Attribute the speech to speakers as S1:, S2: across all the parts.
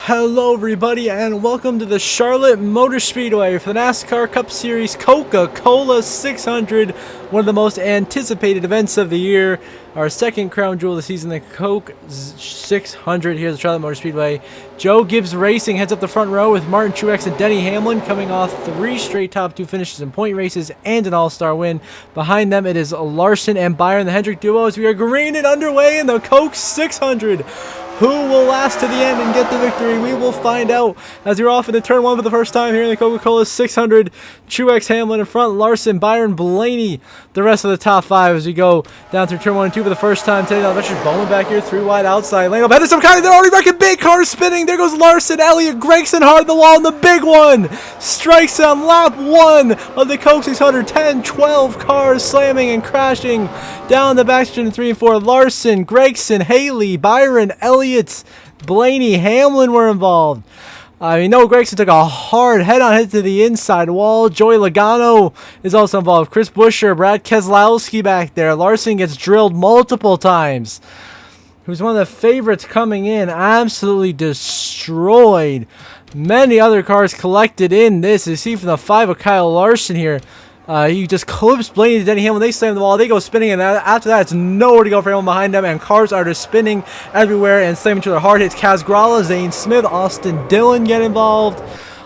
S1: Hello everybody and welcome to the Charlotte Motor Speedway for the NASCAR Cup Series Coca-Cola 600, one of the most anticipated events of the year. Our second crown jewel of the season, the Coke 600 here at the Charlotte Motor Speedway. Joe Gibbs Racing heads up the front row with Martin Truex and Denny Hamlin coming off 3 straight top 2 finishes in point races and an all-star win. Behind them it is Larson and Byron, the Hendrick duo, as we are green and underway in the Coke 600. Who will last to the end and get the victory? We will find out as we're off into turn 1 for the first time here in the Coca-Cola 600. Truex, Hamlin in front, Larson, Byron, Blaney, the rest of the top 5 as we go down through turn 1 and 2 for the first time today. Now that's just Bowman back here, 3 wide outside lane. Oh, there's some kind of, they're already wrecking big cars spinning. There goes Larson, Elliott, Greggson hard the wall, and the big one strikes on lap 1 of the Coke 600. 10, 12 cars slamming and crashing down the backstretch in 3 and 4. Larson, Greggson, Haley, Byron, Elliott, Blaney, Hamlin were involved. Noah Greggson took a hard head-on hit to the inside wall. Joey Logano is also involved. Chris Buescher, Brad Keselowski back there. Larson gets drilled multiple times. He was one of the favorites coming in. Absolutely destroyed. Many other cars collected in this. You see from the 5 of Kyle Larson here. He just clips Blaney to Denny Hamlin. They slam the wall. They go spinning, and after that, it's nowhere to go for anyone behind them. And cars are just spinning everywhere and slamming each other hard. Hits Kaz Grala, Zane Smith, Austin Dillon get involved.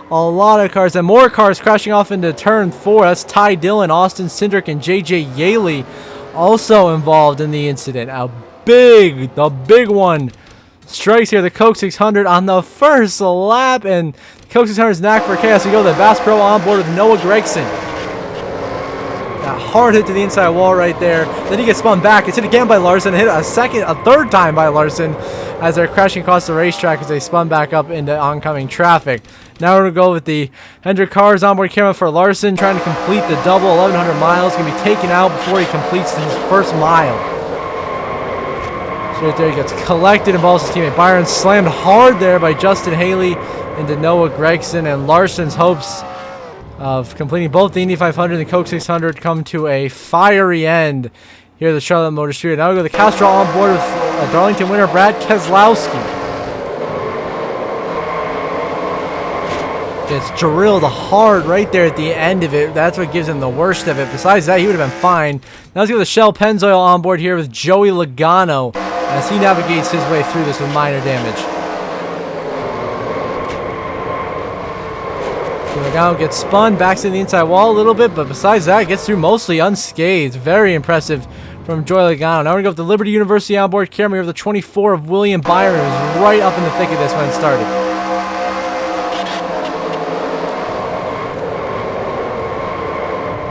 S1: A lot of cars and more cars crashing off into turn 4. That's Ty Dillon, Austin Cindric, and J.J. Yaley also involved in the incident. The big one strikes here the Coke 600 on the first lap, and the Coke 600's knack for chaos. We go to the Bass Pro on board with Noah Greggson. That hard hit to the inside wall right there. Then he gets spun back. It's hit again by Larson. Hit a third time by Larson as they're crashing across the racetrack as they spun back up into oncoming traffic. Now we're going to go with the Hendrick cars onboard camera for Larson, trying to complete the double 1,100 miles. Going to be taken out before he completes his first mile. So right there he gets collected, involves his teammate Byron. Slammed hard there by Justin Haley into Noah Greggson, and Larson's hopes of completing both the Indy 500 and the Coke 600 come to a fiery end here at the Charlotte Motor Speedway. Now we go to Castro on board with Darlington winner Brad Keselowski. Gets drilled hard right there at the end of it. That's what gives him the worst of it. Besides that, he would have been fine. Now let's go to Shell Pennzoil on board here with Joey Logano as he navigates his way through this with minor damage. Logano gets spun, backs to the inside wall a little bit, but besides that, gets through mostly unscathed. Very impressive from Joey Logano. Now we're going to go with the Liberty University onboard camera of the 24 of William Byron, who's right up in the thick of this when it started.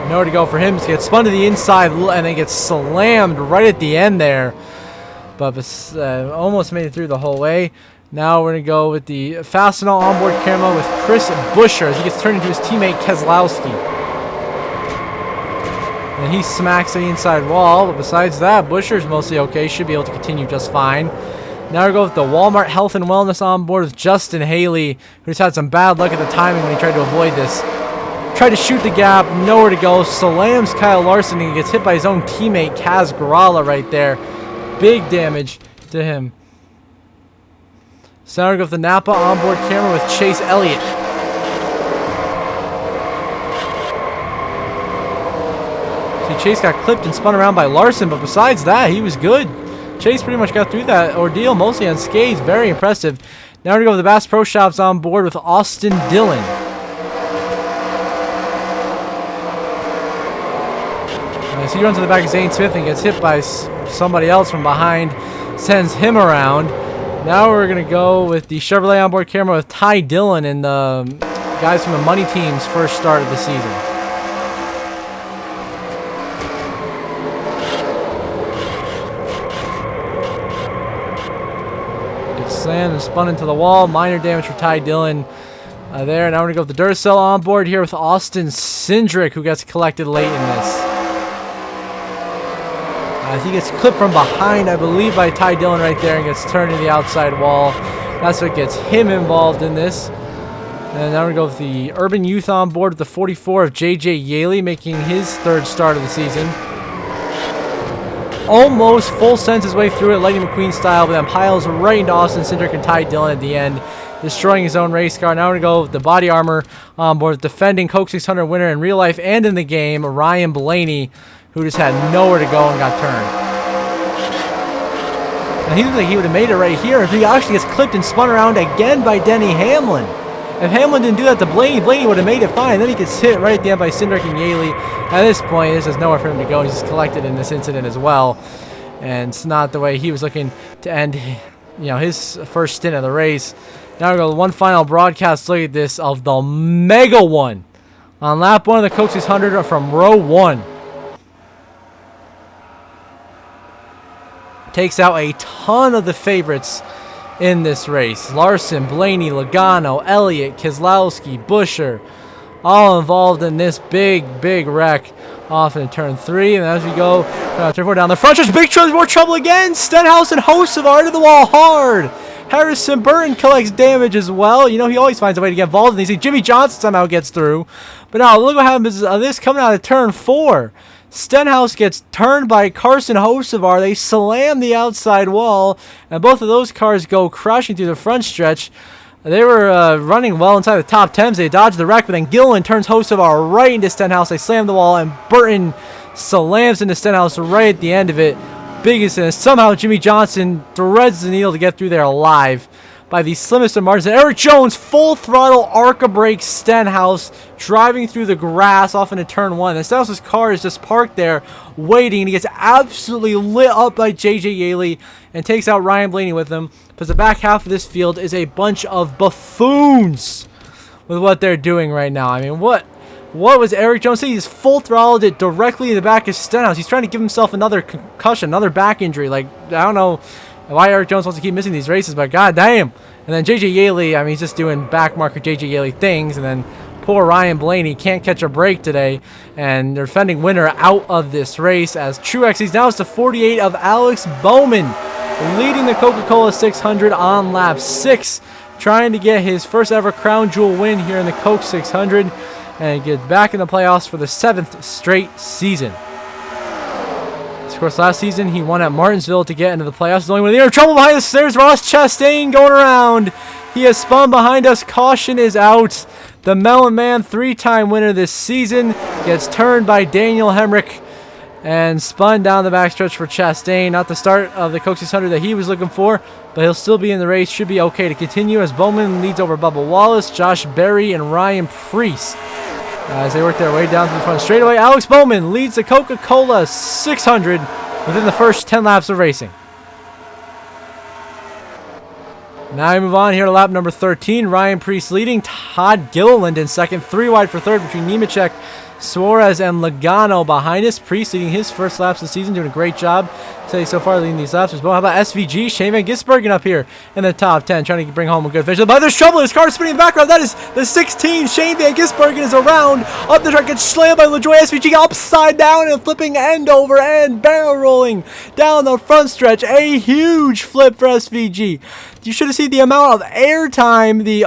S1: Nowhere to go for him. He gets spun to the inside and then gets slammed right at the end there, but almost made it through the whole way. Now we're going to go with the Fastenal onboard camera with Chris Buescher as he gets turned into his teammate Keselowski. And he smacks the inside wall, but besides that, Buescher's mostly okay. Should be able to continue just fine. Now we go with the Walmart Health and Wellness onboard with Justin Haley, who's had some bad luck at the timing when he tried to avoid this. Tried to shoot the gap, nowhere to go, slams Kyle Larson, and he gets hit by his own teammate Kaz Grala right there. Big damage to him. So now we go with the Napa onboard camera with Chase Elliott. See, Chase got clipped and spun around by Larson, but besides that, he was good. Chase pretty much got through that ordeal, mostly unscathed. Very impressive. Now we're going to go with the Bass Pro Shops on board with Austin Dillon. So he runs to the back of Zane Smith and gets hit by somebody else from behind, sends him around. Now we're going to go with the Chevrolet onboard camera with Ty Dillon and the guys from the Money Team's first start of the season. Gets slammed and spun into the wall. Minor damage for Ty Dillon there. Now we're going to go with the Duracell onboard here with Austin Cindric, who gets collected late in this. He gets clipped from behind, I believe, by Ty Dillon right there and gets turned to the outside wall. That's what gets him involved in this. And now we go with the Urban Youth on board with the 44 of J.J. Yaley, making his third start of the season. Almost full sends his way through it, Lightning McQueen style, but then piles right into Austin Cindric and Ty Dillon at the end. destroying his own race car. Now we're going to go with the body armor on board, defending Coke 600 winner in real life and in the game, Ryan Blaney, who just had nowhere to go and got turned. And he looked like he would have made it right here if he actually gets clipped and spun around again by Denny Hamlin. If Hamlin didn't do that to Blaney, Blaney would have made it fine. Then he gets hit right at the end by Cindric and Yaley. At this point, there's just nowhere for him to go. He's just collected in this incident as well. And it's not the way he was looking to end, his first stint of the race. Now we go to one final broadcast look at this of the mega one on lap 1 of the Coke 600 from row 1. Takes out a ton of the favorites in this race. Larson, Blaney, Logano, Elliott, Keselowski, Buescher, all involved in this big wreck off in turn 3. And as we go turn 4 down the front stretch, big trouble, more trouble again. Stenhouse and Hocevar to the wall hard. Harrison Burton collects damage as well. He always finds a way to get involved. And you see Jimmy Johnson somehow gets through. But now look what happens. This coming out of turn 4. Stenhouse gets turned by Carson Hocevar. They slam the outside wall, and both of those cars go crashing through the front stretch. They were running well inside the top 10s. They dodged the wreck, but then Gillen turns Hocevar right into Stenhouse. They slam the wall, and Burton slams into Stenhouse right at the end of it. Big incident. Somehow Jimmy Johnson threads the needle to get through there alive by the slimmest of margins. Eric Jones, full throttle ARCA brake Stenhouse, driving through the grass off into turn 1. And Stenhouse's car is just parked there waiting, and he gets absolutely lit up by JJ Yaley and takes out Ryan Blaney with him. Because the back half of this field is a bunch of buffoons with what they're doing right now. I mean, what was Eric Jones saying? He's full throttled it directly in the back of Stenhouse. He's trying to give himself another concussion, another back injury. Like, I don't know why Eric Jones wants to keep missing these races, but goddamn. And then JJ Yaley, I mean, he's just doing backmarker JJ Yaley things. And then poor Ryan Blaney can't catch a break today. And they're defending winner out of this race as Truex. He's now to 48 of Alex Bowman, leading the Coca-Cola 600 on lap 6, trying to get his first ever crown jewel win here in the Coke 600 and get back in the playoffs for the 7th straight season. Of course, last season he won at Martinsville to get into the playoffs. The only one in trouble behind us. There's Ross Chastain going around. He has spun behind us. Caution is out. The Melon Man, 3-time winner this season, gets turned by Daniel Hemrick and spun down the backstretch for Chastain. Not the start of the Coke 600 that he was looking for, but he'll still be in the race. Should be okay to continue as Bowman leads over Bubba Wallace, Josh Berry, and Ryan Preece as they work their way down to the front straightaway. Alex Bowman leads the Coca-Cola 600 within the first 10 laps of racing. Now we move on here to lap number 13. Ryan Preece leading, Todd Gilliland in second, 3 wide for third between Nemechek, Suarez, and Logano behind us. Preece leading his first laps of the season, doing a great job today so far leading these laps. How about SVG? Shane Van Gisbergen up here in the top 10, trying to bring home a good finish. But there's trouble. His car is spinning in the background. That is the 16. Shane Van Gisbergen is around. Up the track, gets slammed by LaJoie. SVG upside down and flipping end over end, barrel rolling down the front stretch. A huge flip for SVG. You should have seen the amount of airtime the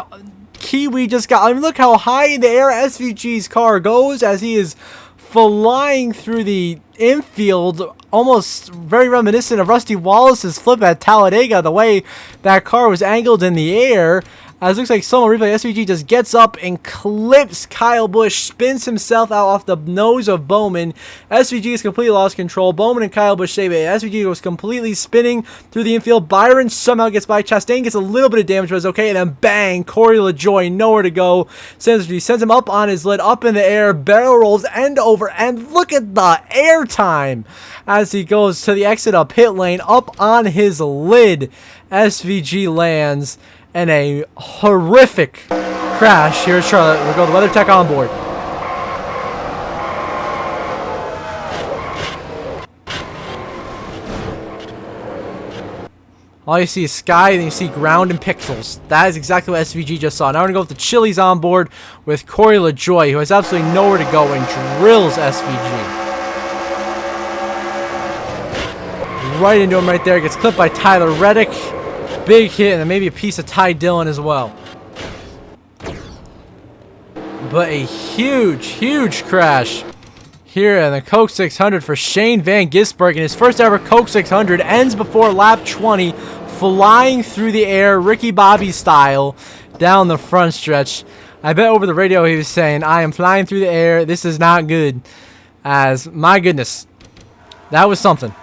S1: Kiwi just got. I mean, look how high in the air SVG's car goes as he is flying through the infield, almost very reminiscent of Rusty Wallace's flip at Talladega, the way that car was angled in the air. As it looks like someone replay, SVG just gets up and clips Kyle Busch, spins himself out off the nose of Bowman. SVG has completely lost control. Bowman and Kyle Busch save it. SVG goes completely spinning through the infield. Byron somehow gets by. Chastain gets a little bit of damage, but it's okay. And then bang, Corey LaJoie, nowhere to go. Sends him up on his lid, up in the air, barrel rolls end over end. Look at the air time as he goes to the exit of pit lane, up on his lid. SVG lands. And a horrific crash here at Charlotte. We'll go the weather tech on board. All you see is sky, and you see ground and pixels. That is exactly what SVG just saw. Now we're going to go with the Chili's on board with Corey LaJoie, who has absolutely nowhere to go and drills SVG. Right into him right there. Gets clipped by Tyler Reddick. Big hit, and then maybe a piece of Ty Dillon as well. But a huge crash here in the Coke 600 for Shane Van Gisbergen. His first ever Coke 600 ends before lap 20, flying through the air, Ricky Bobby style. down the front stretch. I bet over the radio he was saying, I am flying through the air. This is not good. As, my goodness, that was something.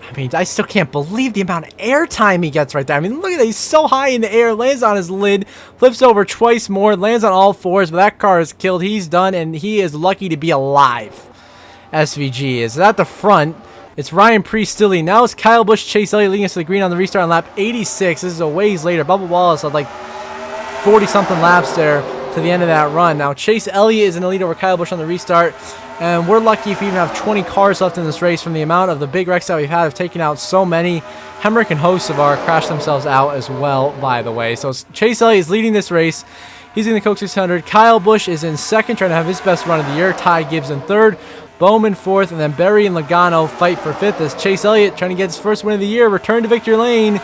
S1: I mean, I still can't believe the amount of air time he gets right there. I mean, look at that. He's so high in the air, lands on his lid, flips over twice more, lands on all fours, but that car is killed. He's done, and he is lucky to be alive. SVG is at the front. It's Ryan Preece still leading. Now it's Kyle Busch, Chase Elliott leading us to the green on the restart on lap 86. This is a ways later. Bubba Wallace had like 40-something laps there to the end of that run. Now Chase Elliott is in the lead over Kyle Busch on the restart. And we're lucky if we even have 20 cars left in this race from the amount of the big wrecks that we've had. Have taken out so many. Hemrick and Hocevar crashed themselves out as well, by the way. So Chase Elliott is leading this race. He's in the Coke 600. Kyle Busch is in second, trying to have his best run of the year. Ty Gibbs in third. Bowman fourth, and then Berry and Logano fight for fifth as Chase Elliott trying to get his first win of the year, return to victory lane.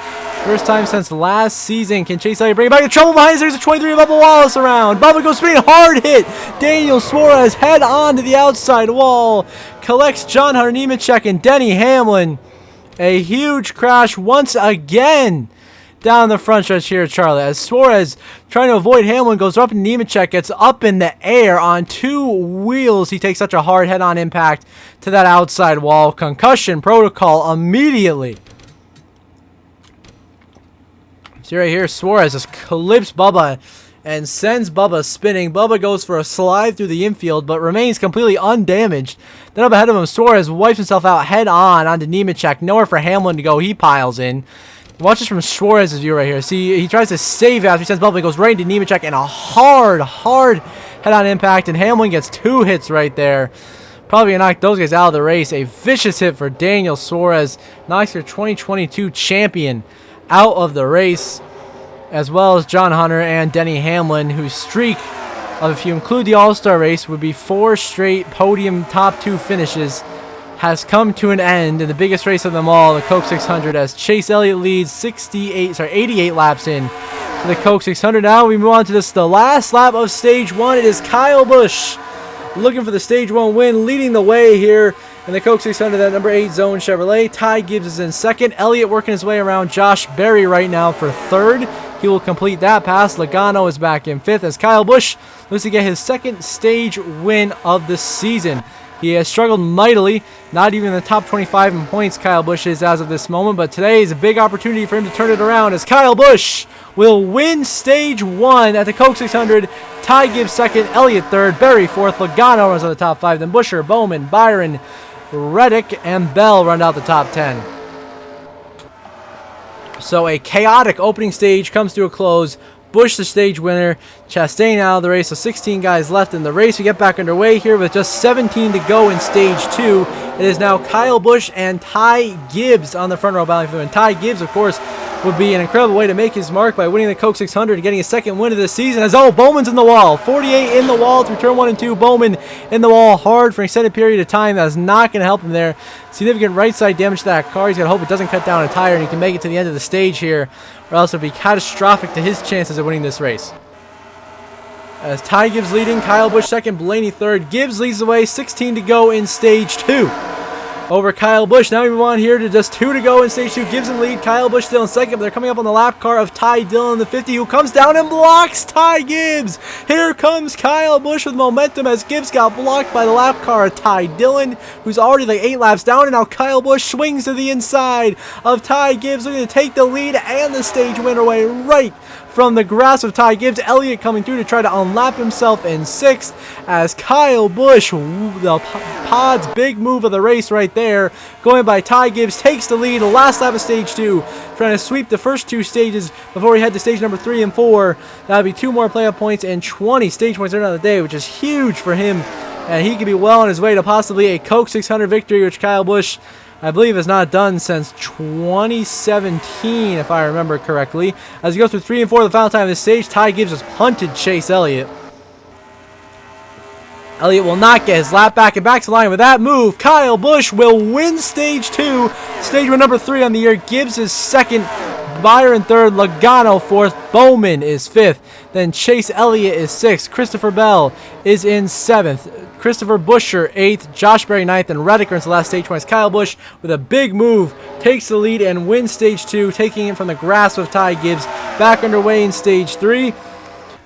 S1: First time since last season. Can Chase Elliott bring it back to trouble behind us? There's a 23 of Bubba Wallace around. Bubba goes spinning, hard hit. Daniel Suarez head on to the outside wall. Collects John Hunter Nemechek and Denny Hamlin. A huge crash once again down the front stretch here at Charlotte as Suarez, trying to avoid Hamlin, goes up and Nemechek gets up in the air on two wheels. He takes such a hard head-on impact to that outside wall. Concussion protocol immediately. See right here, Suarez just clips Bubba and sends Bubba spinning. Bubba goes for a slide through the infield, but remains completely undamaged. Then up ahead of him, Suarez wipes himself out head-on onto Nemechek. Nowhere for Hamlin to go. He piles in. Watch this from Suarez's view right here. See, he tries to save after he sends Bubba. He goes right into Nemechek and a hard head-on impact, and Hamlin gets two hits right there. Probably gonna knock those guys out of the race. A vicious hit for Daniel Suarez. Knocks your 2022 champion out of the race, as well as John Hunter and Denny Hamlin, whose streak of, if you include the All-Star race, would be 4 straight podium top 2 finishes, has come to an end in the biggest race of them all, the Coke 600, as Chase Elliott leads 88 laps in to the Coke 600. Now we move on to the last lap of Stage 1. It is Kyle Busch looking for the Stage 1 win, leading the way here in the Coke 600, that number 8 Zone Chevrolet. Ty Gibbs is in second. Elliott working his way around Josh Berry right now for third. He will complete that pass. Logano is back in fifth as Kyle Busch looks to get his second stage win of the season. He has struggled mightily, not even in the top 25 in points Kyle Busch is as of this moment, but today is a big opportunity for him to turn it around as Kyle Busch will win Stage 1 at the Coke 600. Ty Gibbs second, Elliott third, Berry fourth, Logano runs on the top 5, then Buescher, Bowman, Byron, Reddick, and Bell run out the top 10. So a chaotic opening stage comes to a close. Busch the stage winner, Chastain out of the race, so 16 guys left in the race. We get back underway here with just 17 to go in Stage 2. It is now Kyle Busch and Ty Gibbs on the front row battling for them. And Ty Gibbs, of course, would be an incredible way to make his mark by winning the Coke 600 and getting his second win of the season. As Bowman's in the wall. 48 in the wall through turn 1 and 2. Bowman in the wall hard for an extended period of time. That is not going to help him there. Significant right side damage to that car. He's got to hope it doesn't cut down a tire and he can make it to the end of the stage here, or else it would be catastrophic to his chances of winning this race. As Ty Gibbs leading, Kyle Busch second, Blaney third. Gibbs leads the way, 16 to go in Stage 2. Over Kyle Busch. Now we move on here to just 2 to go in Stage 2. Gibbs in lead, Kyle Busch still in second, but they're coming up on the lap car of Ty Dillon, the 50, who comes down and blocks Ty Gibbs. Here comes Kyle Busch with momentum as Gibbs got blocked by the lap car of Ty Dillon, who's already like 8 laps down, and now Kyle Busch swings to the inside of Ty Gibbs, looking to take the lead and the stage win away right from the grasp of Ty Gibbs. Elliott coming through to try to unlap himself in 6th as Kyle Busch, the pod's big move of the race right there, going by Ty Gibbs, takes the lead. The last lap of Stage 2, trying to sweep the first 2 stages before we head to stage number 3 and 4. That would be 2 more playoff points and 20 stage points during the day, which is huge for him, and he could be well on his way to possibly a Coke 600 victory, which Kyle Busch, I believe, has not done since 2017, if I remember correctly. As he goes through 3 and 4 the final time of this stage, Ty Gibbs has punted Chase Elliott. Elliott will not get his lap back and back to line with that move. Kyle Busch will win Stage 2. Stage win number 3 on the year. Gibbs is second. Byron third, Logano fourth, Bowman is fifth. Then Chase Elliott is sixth. Christopher Bell is in seventh. Christopher Buescher eighth, Josh Berry ninth, and Reddick into the last stage points. Kyle Busch with a big move takes the lead and wins stage 2, taking it from the grasp of Ty Gibbs. Back underway in stage 3.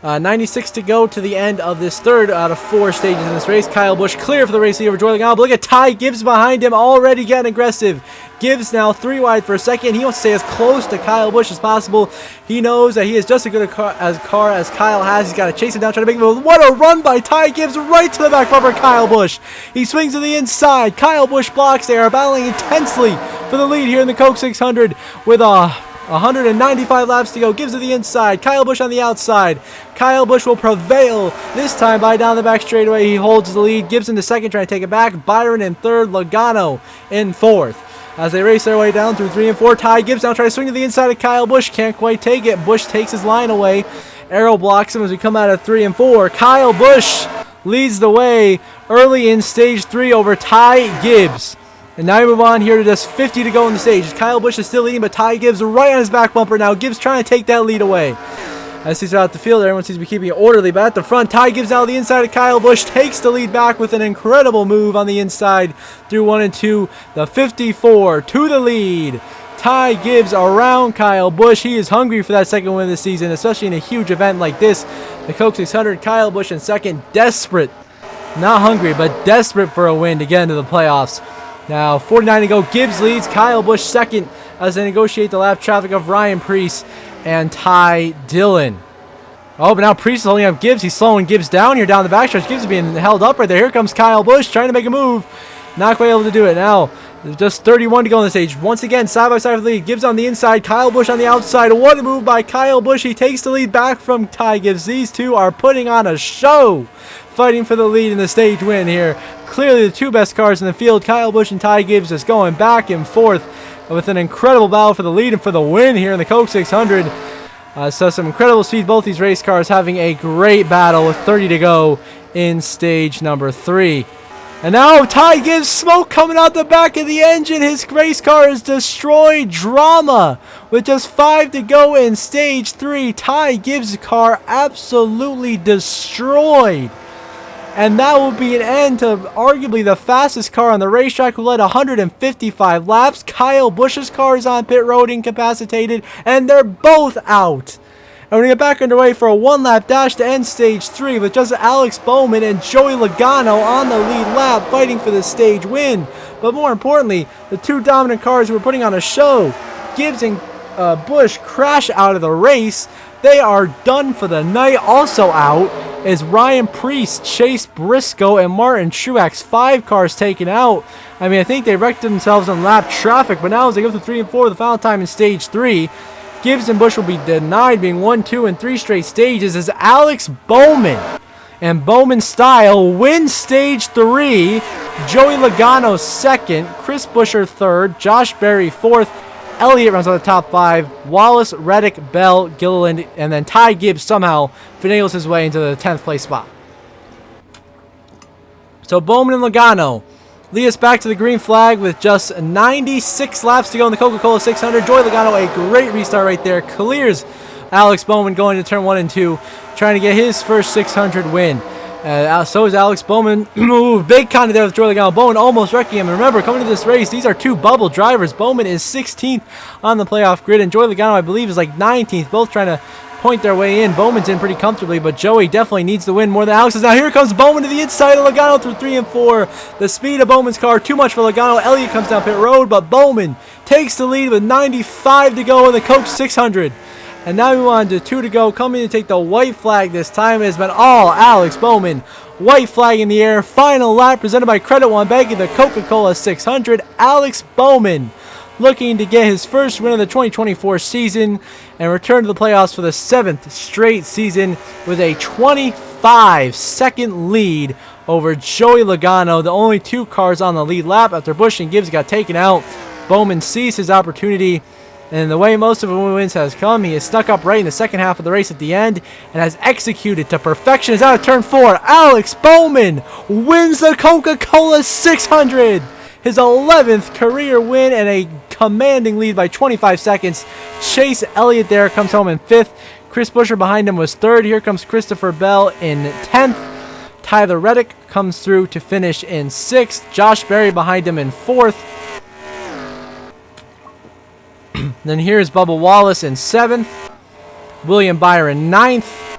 S1: 96 to go to the end of this third out of 4 stages in this race. Kyle Busch clear for the race lead over Joey Logano. But look at Ty Gibbs behind him, already getting aggressive. Gibbs now 3 wide for a second. He wants to stay as close to Kyle Busch as possible. He knows that he is just as good a car as Kyle has. He's got to chase him down, trying to make him. What a run by Ty Gibbs right to the back bumper. Kyle Busch. He swings to the inside. Kyle Busch blocks. They are battling intensely for the lead here in the Coke 600 with 195 laps to go. Gibbs to the inside. Kyle Busch on the outside. Kyle Busch will prevail this time by down the back straightaway. He holds the lead. Gibbs in the second, trying to take it back. Byron in third. Logano in fourth. As they race their way down through 3 and 4, Ty Gibbs now trying to swing to the inside of Kyle Busch. Can't quite take it. Busch takes his line away. Arrow blocks him as we come out of 3 and 4. Kyle Busch leads the way early in stage 3 over Ty Gibbs. And now we move on here to just 50 to go in the stage. Kyle Busch is still leading, but Ty Gibbs right on his back bumper now. Gibbs trying to take that lead away. As he's out the field, everyone seems to be keeping it orderly, but at the front, Ty Gibbs out the inside of Kyle Busch, takes the lead back with an incredible move on the inside through 1 and 2. The 54 to the lead. Ty Gibbs around Kyle Busch. He is hungry for that second win of the season, especially in a huge event like this. The Coke 600, Kyle Busch in second, desperate. Not hungry, but desperate for a win to get into the playoffs. Now, 49 to go. Gibbs leads. Kyle Busch second as they negotiate the lap traffic of Ryan Preece and Ty Dillon. Oh, but now Preece is holding up Gibbs. He's slowing Gibbs down here down the backstretch. Gibbs is being held up right there. Here comes Kyle Busch trying to make a move. Not quite able to do it. Now, there's just 31 to go on the stage. Once again, side by side of the lead. Gibbs on the inside. Kyle Busch on the outside. What a move by Kyle Busch. He takes the lead back from Ty Gibbs. These two are putting on a show, fighting for the lead in the stage win here. Clearly the two best cars in the field. Kyle Busch and Ty Gibbs just going back and forth with an incredible battle for the lead and for the win here in the Coke 600. So some incredible speed. Both these race cars having a great battle with 30 to go in stage number 3. And now Ty Gibbs, smoke coming out the back of the engine. His race car is destroyed. Drama with just 5 to go in stage 3. Ty Gibbs' car absolutely destroyed. And that will be an end to arguably the fastest car on the racetrack, who led 155 laps. Kyle Busch's car is on pit road incapacitated, and they're both out. And we get back underway for a 1-lap dash to end stage 3 with just Alex Bowman and Joey Logano on the lead lap fighting for the stage win. But more importantly, the two dominant cars who are putting on a show, Gibbs and Busch, crash out of the race. They are done for the night. Also out is Ryan Preece, Chase Briscoe, and Martin Truex. 5 cars taken out. I mean, I think they wrecked themselves on lap traffic, but now as they go through 3 and 4, the final time in stage 3, Gibbs and Busch will be denied being 1, 2, and 3 straight stages as Alex Bowman and Bowman style wins stage 3. Joey Logano second, Chris Buescher third, Josh Berry fourth, Elliott runs on the top 5, Wallace, Reddick, Bell, Gilliland, and then Ty Gibbs somehow finagles his way into the 10th place spot. So Bowman and Logano lead us back to the green flag with just 96 laps to go in the Coca-Cola 600. Joey Logano, a great restart right there, clears Alex Bowman going to turn 1 and 2, trying to get his first 600 win. So is Alex Bowman. Ooh, big contact there with Joey Logano. Bowman almost wrecking him. And remember, coming to this race, these are two bubble drivers. Bowman is 16th on the playoff grid, and Joey Logano, I believe, is like 19th, both trying to point their way in. Bowman's in pretty comfortably, but Joey definitely needs to win more than Alex is. Now here comes Bowman to the inside of Logano through 3 and 4. The speed of Bowman's car, too much for Logano. Elliott comes down pit road, but Bowman takes the lead with 95 to go in the Coke 600. And now we move on to 2 to go. Coming to take the white flag this time. It has been all Alex Bowman. White flag in the air. Final lap presented by Credit One Bank in the Coca-Cola 600. Alex Bowman looking to get his first win of the 2024 season and return to the playoffs for the 7th straight season with a 25-second lead over Joey Logano. The only 2 cars on the lead lap after Busch and Gibbs got taken out. Bowman sees his opportunity, and the way most of the wins has come, he has stuck up right in the second half of the race at the end and has executed to perfection. Is out of turn 4. Alex Bowman wins the Coca-Cola 600. His 11th career win and a commanding lead by 25 seconds. Chase Elliott there comes home in 5th. Chris Buescher behind him was 3rd. Here comes Christopher Bell in 10th. Tyler Reddick comes through to finish in 6th. Josh Berry behind him in 4th. Then here's Bubba Wallace in 7th. William Byron 9th.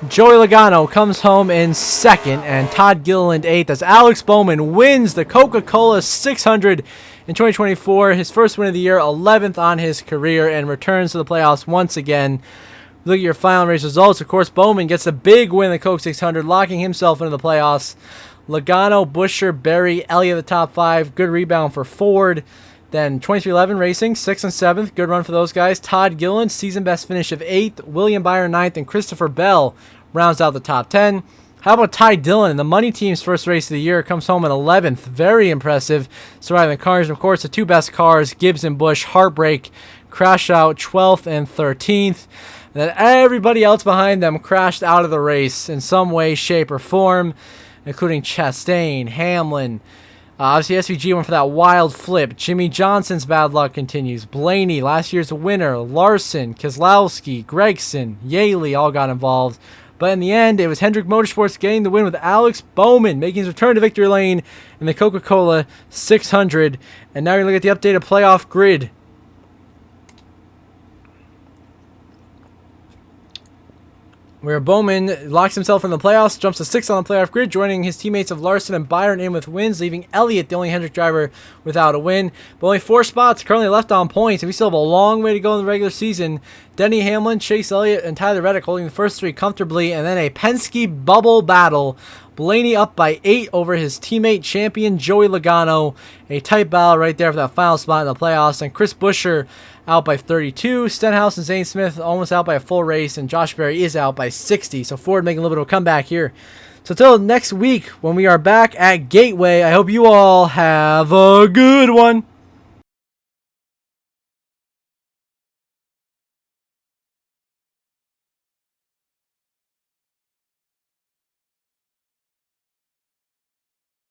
S1: Joey Logano comes home in 2nd. And Todd Gilliland 8th as Alex Bowman wins the Coca-Cola 600 in 2024. His first win of the year, 11th on his career, and returns to the playoffs once again. Look at your final race results. Of course, Bowman gets a big win in the Coke 600, locking himself into the playoffs. Logano, Buescher, Berry, Elliott the top 5. Good rebound for Ford. Then 2311 Racing, 6th and 7th. Good run for those guys. Todd Gilliland, season best finish of 8th. William Byron 9th. And Christopher Bell rounds out the top 10. How about Ty Dillon? The Money Team's first race of the year comes home in 11th. Very impressive. Surviving the cars. And of course, the 2 best cars, Gibbs and Busch, heartbreak, crash out 12th and 13th. And then everybody else behind them crashed out of the race in some way, shape, or form, including Chastain, Hamlin. Obviously, SVG went for that wild flip. Jimmy Johnson's bad luck continues. Blaney, last year's winner. Larson, Keselowski, Greggson, Yaley all got involved. But in the end, it was Hendrick Motorsports getting the win with Alex Bowman making his return to victory lane in the Coca-Cola 600. And now you're going to look at the updated playoff grid. Where Bowman locks himself in the playoffs, jumps to 6th on the playoff grid, joining his teammates of Larson and Byron in with wins, leaving Elliott, the only Hendrick driver, without a win. But only 4 spots currently left on points, and we still have a long way to go in the regular season. Denny Hamlin, Chase Elliott, and Tyler Reddick holding the first 3 comfortably, and then a Penske bubble battle. Blaney up by 8 over his teammate champion Joey Logano. A tight battle right there for that final spot in the playoffs. And Chris Buescher out by 32. Stenhouse and Zane Smith almost out by a full race. And Josh Berry is out by 60. So Ford making a little bit of a comeback here. So till next week when we are back at Gateway, I hope you all have a good one.